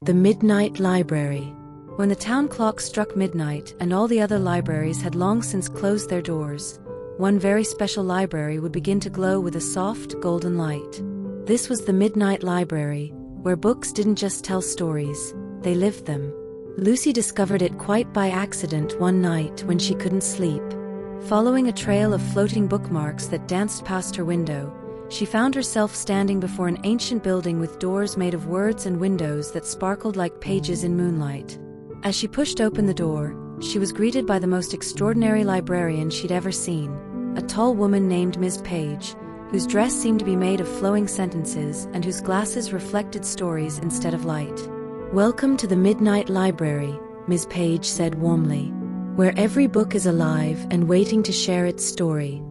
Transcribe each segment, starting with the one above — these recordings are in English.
The Midnight Library. When the town clock struck midnight and all the other libraries had long since closed their doors, one very special library would begin to glow with a soft, golden light. This was the Midnight Library, where books didn't just tell stories, they lived them. Lucy discovered it quite by accident one night when she couldn't sleep. Following a trail of floating bookmarks that danced past her window, she found herself standing before an ancient building with doors made of words and windows that sparkled like pages in moonlight. As she pushed open the door, she was greeted by the most extraordinary librarian she'd ever seen, a tall woman named Miss Paige, whose dress seemed to be made of flowing sentences and whose glasses reflected stories instead of light. "Welcome to the Midnight Library," Miss Paige said warmly, "where every book is alive and waiting to share its story."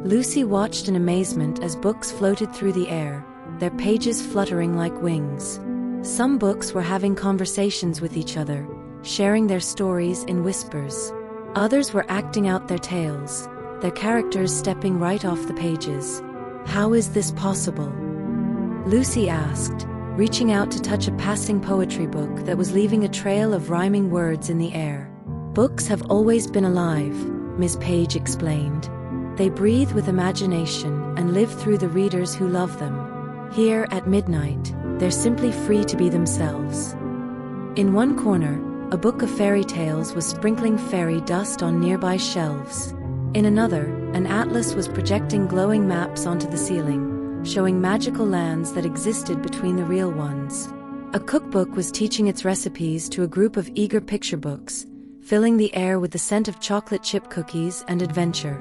Lucy watched in amazement as books floated through the air, their pages fluttering like wings. Some books were having conversations with each other, sharing their stories in whispers. Others were acting out their tales, their characters stepping right off the pages. "How is this possible?" Lucy asked, reaching out to touch a passing poetry book that was leaving a trail of rhyming words in the air. "Books have always been alive," Miss Paige explained. "They breathe with imagination and live through the readers who love them. Here at midnight, they're simply free to be themselves." In one corner, a book of fairy tales was sprinkling fairy dust on nearby shelves. In another, an atlas was projecting glowing maps onto the ceiling, showing magical lands that existed between the real ones. A cookbook was teaching its recipes to a group of eager picture books, filling the air with the scent of chocolate chip cookies and adventure.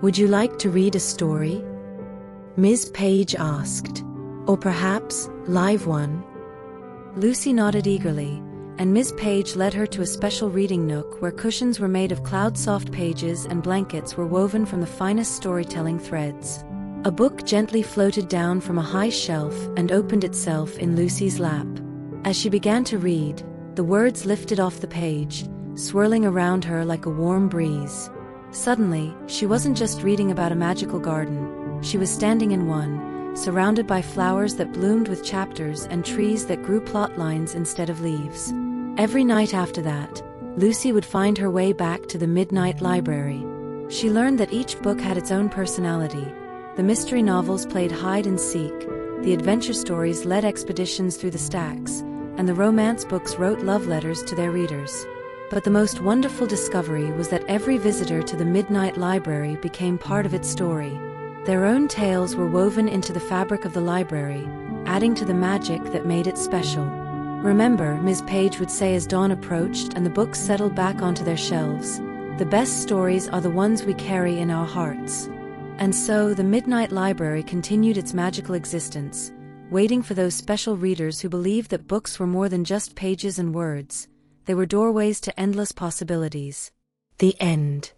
"Would you like to read a story?" Miss Paige asked. "Or perhaps, live one?" Lucy nodded eagerly, and Miss Paige led her to a special reading nook where cushions were made of cloud-soft pages and blankets were woven from the finest storytelling threads. A book gently floated down from a high shelf and opened itself in Lucy's lap. As she began to read, the words lifted off the page, swirling around her like a warm breeze. Suddenly, she wasn't just reading about a magical garden, she was standing in one, surrounded by flowers that bloomed with chapters and trees that grew plot lines instead of leaves. Every night after that, Lucy would find her way back to the Midnight Library. She learned that each book had its own personality. The mystery novels played hide and seek, the adventure stories led expeditions through the stacks, and the romance books wrote love letters to their readers. But the most wonderful discovery was that every visitor to the Midnight Library became part of its story. Their own tales were woven into the fabric of the library, adding to the magic that made it special. "Remember," Miss Paige would say as dawn approached and the books settled back onto their shelves, "the best stories are the ones we carry in our hearts." And so the Midnight Library continued its magical existence, waiting for those special readers who believed that books were more than just pages and words. They were doorways to endless possibilities. The end.